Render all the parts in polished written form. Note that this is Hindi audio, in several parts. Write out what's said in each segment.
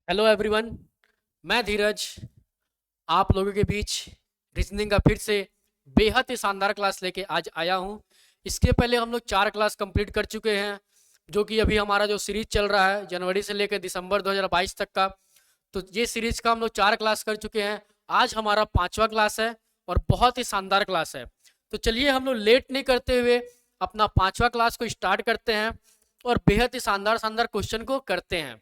हेलो एवरीवन, मैं धीरज आप लोगों के बीच रीजनिंग का फिर से बेहद ही शानदार क्लास लेके आज आया हूँ। इसके पहले हम लोग 4 क्लास कंप्लीट कर चुके हैं, जो कि अभी हमारा जो सीरीज चल रहा है जनवरी से लेकर दिसंबर 2022 तक का। तो ये सीरीज का हम लोग 4 क्लास कर चुके हैं। आज हमारा 5वां क्लास है और बहुत ही शानदार क्लास है। तो चलिए हम लोग लेट नहीं करते हुए अपना 5वां क्लास को स्टार्ट करते हैं और बेहद ही शानदार शानदार क्वेश्चन को करते हैं।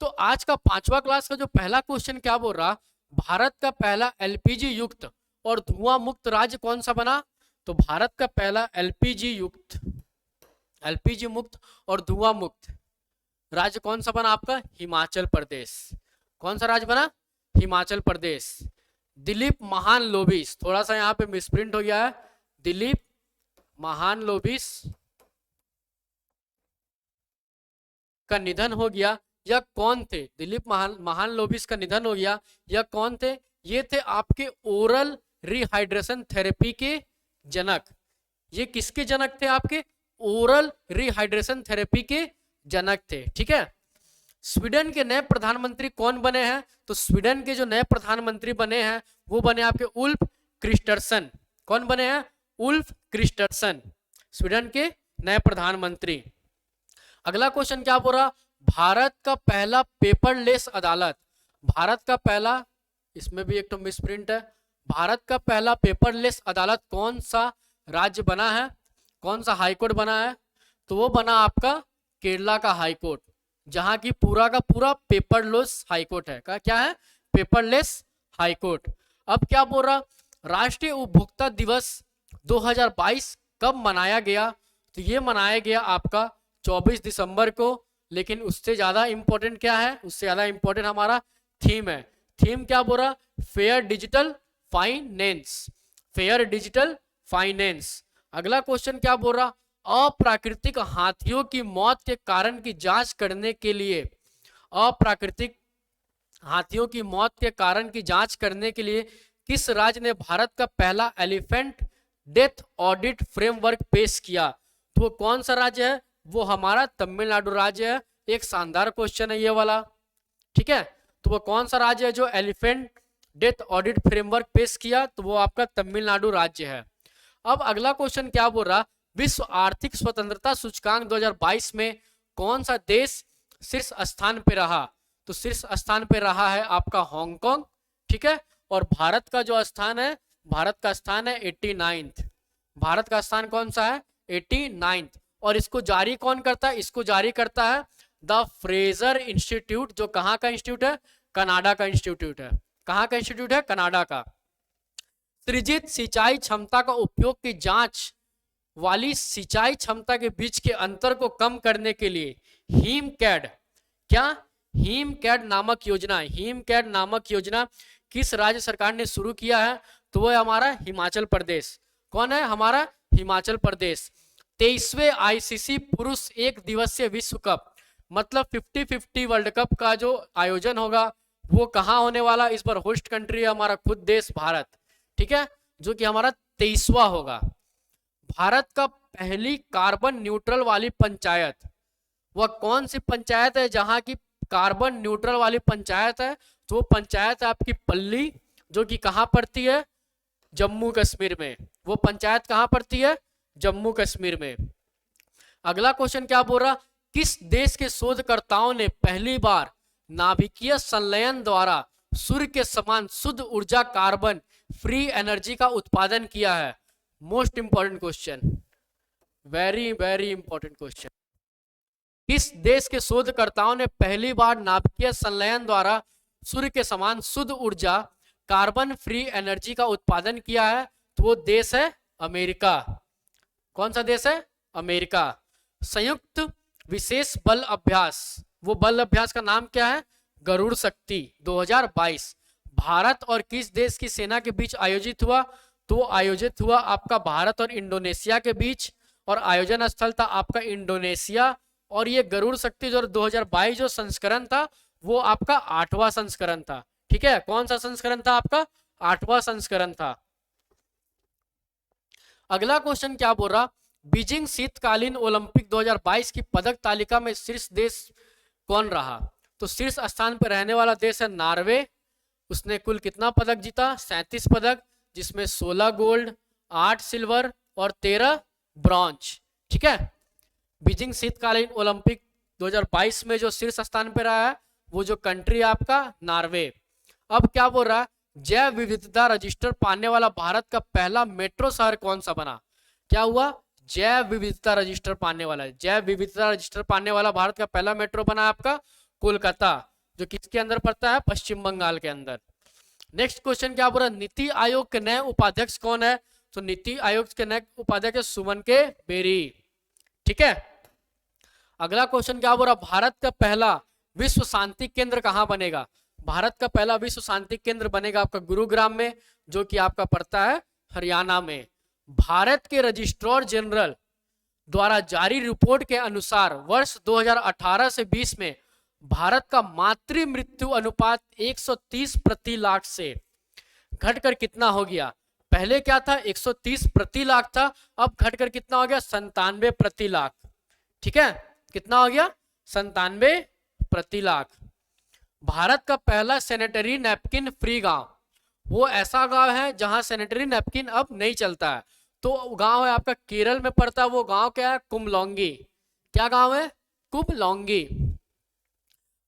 तो आज का 5वां क्लास का जो पहला क्वेश्चन क्या बोल रहा, भारत का पहला एलपीजी युक्त और धुआं मुक्त राज्य कौन सा बना। तो भारत का पहला एलपीजी मुक्त और धुआं मुक्त राज्य कौन सा बना आपका, हिमाचल प्रदेश। कौन सा राज्य बना, हिमाचल प्रदेश। दिलीप महान लोबिस, थोड़ा सा यहाँ पे मिसप्रिंट हो गया है, दिलीप महान लोबिस का निधन हो गया। यह कौन थे, दिलीप महान लोबिस का निधन हो गया। यह कौन थे, ये थे आपके ओरल रिहाइड्रेशन थेरेपी के जनक। ये किसके जनक थे, आपके ओरल रिहाइड्रेशन थेरेपी के जनक थे। ठीक है। स्वीडन के नए प्रधानमंत्री कौन बने हैं, तो स्वीडन के जो नए प्रधानमंत्री बने हैं वो बने आपके उल्फ क्रिस्टरसन। कौन बने हैं, उल्फ क्रिस्टरसन, स्वीडन के नए प्रधानमंत्री। अगला क्वेश्चन क्या बोल रहा, भारत का पहला पेपरलेस अदालत। भारत का पहला, इसमें भी एक तो मिसप्रिंट है, भारत का पहला पेपरलेस अदालत कौन सा राज्य बना है, कौन सा हाईकोर्ट बना है। तो वो बना आपका केरला का हाईकोर्ट, जहां की पूरा का पूरा पेपरलेस हाईकोर्ट है। क्या है, पेपरलेस हाईकोर्ट। अब क्या बोल रहा, राष्ट्रीय उपभोक्ता दिवस 2022 कब मनाया गया। तो ये मनाया गया आपका 24 दिसंबर को। लेकिन उससे ज्यादा इंपॉर्टेंट क्या है, उससे ज्यादा इंपॉर्टेंट हमारा थीम है। थीम क्या बोल रहा, fair digital finance, fair digital finance. अगला क्वेश्चन क्या बोल रहा, अप्राकृतिक हाथियों की मौत के कारण की जांच करने के लिए, अप्राकृतिक हाथियों की मौत के कारण की जांच करने के लिए किस राज्य ने भारत का पहला एलिफेंट डेथ ऑडिट फ्रेमवर्क पेश किया। तो वो कौन सा राज्य है, वो हमारा तमिलनाडु राज्य है। एक शानदार क्वेश्चन है ये वाला। ठीक है। तो वो कौन सा राज्य है जो एलिफेंट डेथ ऑडिट फ्रेमवर्क पेश किया, तो वो आपका तमिलनाडु राज्य है। अब अगला क्वेश्चन क्या बोल रहा, विश्व आर्थिक स्वतंत्रता सूचकांक 2022 में कौन सा देश शीर्ष स्थान पे रहा। तो शीर्ष स्थान पे रहा है आपका हांगकांग। ठीक है। और भारत का जो स्थान है, भारत का स्थान है 89th। भारत का स्थान कौन सा है, 89th। और इसको जारी कौन करता है, इसको जारी करता है द फ्रेजर इंस्टीट्यूट, जो कहाँ का इंस्टीट्यूट है, कनाडा का इंस्टीट्यूट है। कहाँ का इंस्टीट्यूट है, कनाडा का। सृजित सिंचाई क्षमता का उपयोग की जांच वाली सिंचाई क्षमता के बीच के अंतर को कम करने के लिए हीम कैड, क्या, हीम कैड नामक योजना, हीम कैड नामक योजना किस राज्य सरकार ने शुरू किया है। तो वो है हमारा हिमाचल प्रदेश। कौन है, हमारा हिमाचल प्रदेश। 23वें आईसीसी पुरुष एक दिवसीय विश्व कप, मतलब 50-50 वर्ल्ड कप का जो आयोजन होगा वो कहाँ होने वाला, इस बार होस्ट कंट्री है हमारा खुद देश भारत। ठीक है। जो कि हमारा 23वां होगा। भारत का पहली कार्बन न्यूट्रल वाली पंचायत, वह कौन सी पंचायत है जहां की कार्बन न्यूट्रल वाली पंचायत है। तो वो पंचायत है आपकी पल्ली, जो कि कहां पड़ती है, जम्मू कश्मीर में। वो पंचायत कहां पड़ती है, जम्मू कश्मीर में। अगला क्वेश्चन क्या बोल रहा, किस देश के शोधकर्ताओं ने पहली बार नाभिकीय संलयन द्वारा सूर्य के समान शुद्ध ऊर्जा कार्बन फ्री एनर्जी का उत्पादन किया है। Most important question, very very important question. किस देश के शोधकर्ताओं ने पहली बार नाभिकीय संलयन द्वारा सूर्य के समान शुद्ध ऊर्जा कार्बन फ्री एनर्जी का उत्पादन किया है। तो वो देश है अमेरिका। कौन सा देश है, अमेरिका। संयुक्त विशेष बल अभ्यास, वो बल अभ्यास का नाम क्या है, गरुड़ शक्ति 2022 भारत और किस देश की सेना के बीच आयोजित हुआ। तो आयोजित हुआ आपका भारत और इंडोनेशिया के बीच, और आयोजन स्थल था आपका इंडोनेशिया। और ये गरुड़ शक्ति जो 2022 जो संस्करण था वो आपका 8वां संस्करण था। ठीक है। कौन सा संस्करण था आपका, 8वां संस्करण था। अगला क्वेश्चन क्या बोल रहा, बीजिंग शीतकालीन ओलंपिक 2022 की पदक तालिका में शीर्ष देश कौन रहा। तो शीर्ष स्थान पर रहने वाला देश है नॉर्वे। उसने कुल कितना पदक जीता? 37 पदक, जिसमें 16 गोल्ड, 8 सिल्वर और 13 ब्रॉन्ज। ठीक है। बीजिंग शीतकालीन ओलंपिक 2022 में जो शीर्ष स्थान पर रहा है वो जो कंट्री है आपका नॉर्वे। अब क्या बोल रहा है? जैव विविधता रजिस्टर पाने वाला भारत का पहला मेट्रो शहर कौन सा बना? क्या हुआ? जैव विविधता रजिस्टर पाने वाला, जैव विविधता रजिस्टर पाने वाला भारत का पहला मेट्रो बना आपका कोलकाता, जो किसके अंदर पड़ता है? पश्चिम बंगाल के अंदर। नेक्स्ट क्वेश्चन क्या बोल रहा है? नीति आयोग के नए उपाध्यक्ष कौन है? तो नीति आयोग के नए उपाध्यक्ष सुमन के बेरी। ठीक है। अगला क्वेश्चन क्या बोल रहा है? भारत का पहला विश्व शांति केंद्र कहां बनेगा? भारत का पहला विश्व शांति केंद्र बनेगा आपका गुरुग्राम में, जो कि आपका पड़ता है हरियाणा में। भारत के रजिस्ट्रार जनरल द्वारा जारी रिपोर्ट के अनुसार वर्ष 2018 से 20 में भारत का मातृ मृत्यु अनुपात 130 प्रति लाख से घटकर कितना हो गया? पहले क्या था? 130 प्रति लाख था, अब घटकर कितना हो गया? 97 प्रति लाख। ठीक है। कितना हो गया? 97 प्रति लाख। भारत का पहला सैनिटरी नैपकिन फ्री गांव, वो ऐसा गांव है जहां सैनिटरी नैपकिन अब नहीं चलता है। तो गांव है आपका केरल में पड़ता है, वो गांव क्या है? कुंभलौंगी। क्या गांव है? कुंभलौंगी।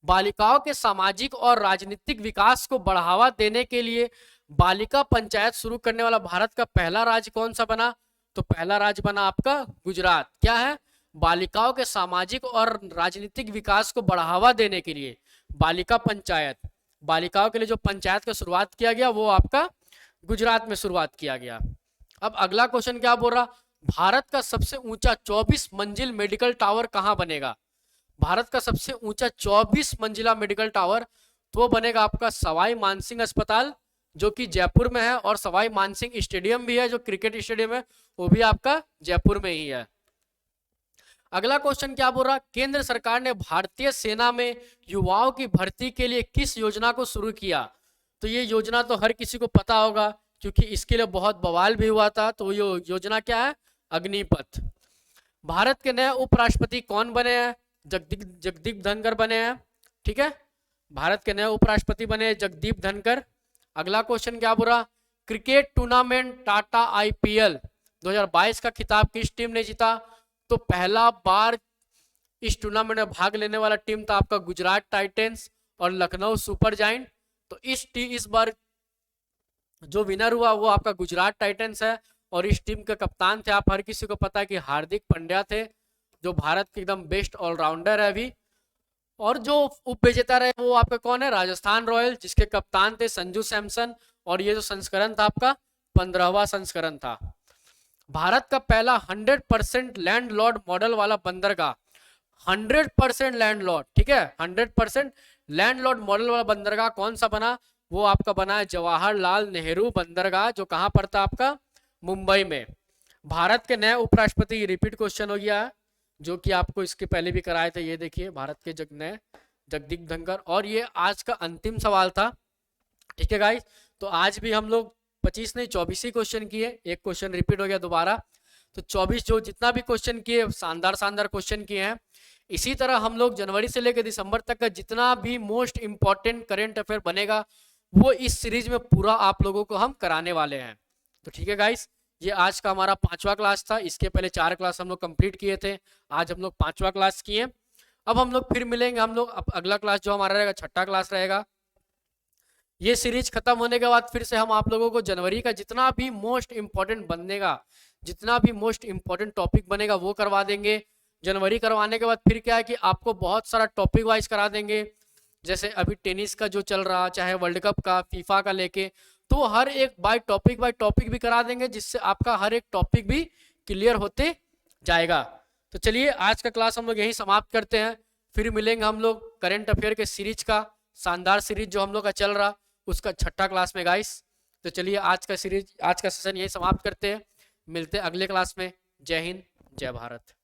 बालिकाओं के सामाजिक और राजनीतिक विकास को बढ़ावा देने के लिए बालिका पंचायत शुरू करने वाला भारत का पहला राज्य कौन सा बना? तो पहला राज्य बना आपका गुजरात। क्या है? बालिकाओं के सामाजिक और राजनीतिक विकास को बढ़ावा देने के लिए बालिका पंचायत, बालिकाओं के लिए जो पंचायत का शुरुआत किया गया वो आपका गुजरात में शुरुआत किया गया। अब अगला क्वेश्चन क्या बोल रहा? भारत का सबसे ऊंचा 24 मंजिल मेडिकल टावर कहां बनेगा? भारत का सबसे ऊंचा 24 मंजिला मेडिकल टावर तो बनेगा आपका सवाई मानसिंह अस्पताल, जो कि जयपुर में है, और सवाई मानसिंह स्टेडियम भी है, जो क्रिकेट स्टेडियम है, वो भी आपका जयपुर में ही है। अगला क्वेश्चन क्या बोल रहा? केंद्र सरकार ने भारतीय सेना में युवाओं की भर्ती के लिए किस योजना को शुरू किया? तो ये योजना तो हर किसी को पता होगा, क्योंकि इसके लिए बहुत बवाल भी हुआ था। तो ये योजना क्या है? अग्निपथ। भारत के नए उपराष्ट्रपति कौन बने हैं? जगदीप धनखड़ बने हैं। ठीक है। भारत के नए उपराष्ट्रपति बने जगदीप धनखड़। अगला क्वेश्चन क्या बोल रहा? क्रिकेट टूर्नामेंट टाटा आईपीएल 2022 का खिताब किस टीम ने जीता? तो पहला बार इस टूर्नामेंट में भाग लेने वाला टीम था आपका गुजरात टाइटंस और लखनऊ सुपर जायंट। तो इस बार जो विनर हुआ वो आपका गुजरात टाइटंस है, और इस टीम के कप्तान थे, आप हर किसी को पता है कि हार्दिक पांड्या थे, जो भारत के एकदम बेस्ट ऑलराउंडर है अभी। और जो उप विजेता रहे वो आपका कौन है? राजस्थान रॉयल, जिसके कप्तान थे संजू सैमसन, और ये जो संस्करण था आपका 15वां संस्करण था। भारत का पहला 100% लैंडलॉर्ड मॉडल वाला बंदरगाह, 100% लैंडलॉर्ड, ठीक है, 100% लैंडलॉर्ड मॉडल वाला बंदरगाह कौन सा बना? वो आपका बना है जवाहरलाल नेहरू बंदरगाह, जो कहां पड़ता आपका? मुंबई में। भारत के नए उपराष्ट्रपति, रिपीट क्वेश्चन हो गया है, जो कि आपको इसके पहले भी कराए थे। ये देखिए, भारत के नए जगदीप धनखड़, और ये आज का अंतिम सवाल था। ठीक है गाइस, तो आज भी हम लोग 25 नहीं 24 ही क्वेश्चन किए, एक क्वेश्चन रिपीट हो गया दोबारा, तो 24 जो जितना भी क्वेश्चन किए शानदार शानदार क्वेश्चन किए हैं। इसी तरह हम लोग जनवरी से लेकर दिसंबर तक का जितना भी मोस्ट इंपॉर्टेंट करंट अफेयर बनेगा वो इस सीरीज में पूरा आप लोगों को हम कराने वाले हैं। तो ठीक है गाइस, ये आज का हमारा 5वां क्लास था। इसके पहले 4 क्लास हम लोग कंप्लीट किए थे, आज हम लोग 5वां क्लास किए। अब हम लोग फिर मिलेंगे, हम लोग अगला क्लास जो हमारा रहेगा 6ठा क्लास रहेगा। ये सीरीज खत्म होने के बाद फिर से हम आप लोगों को जनवरी का जितना भी मोस्ट इंपॉर्टेंट बनेगा, जितना भी मोस्ट इंपॉर्टेंट टॉपिक बनेगा वो करवा देंगे। जनवरी करवाने के बाद फिर क्या है कि आपको बहुत सारा टॉपिक वाइज करा देंगे, जैसे अभी टेनिस का जो चल रहा, चाहे वर्ल्ड कप का, फीफा का लेके, तो हर एक बाय टॉपिक भी करा देंगे, जिससे आपका हर एक टॉपिक भी क्लियर होते जाएगा। तो चलिए आज का क्लास हम लोग यहीं समाप्त करते हैं, फिर मिलेंगे हम लोग करंट अफेयर के सीरीज का, शानदार सीरीज जो हम लोग का चल रहा उसका 6ठा क्लास में गाइस। तो चलिए आज का सेशन यही समाप्त करते हैं, मिलते हैं अगले क्लास में। जय हिंद, जय भारत।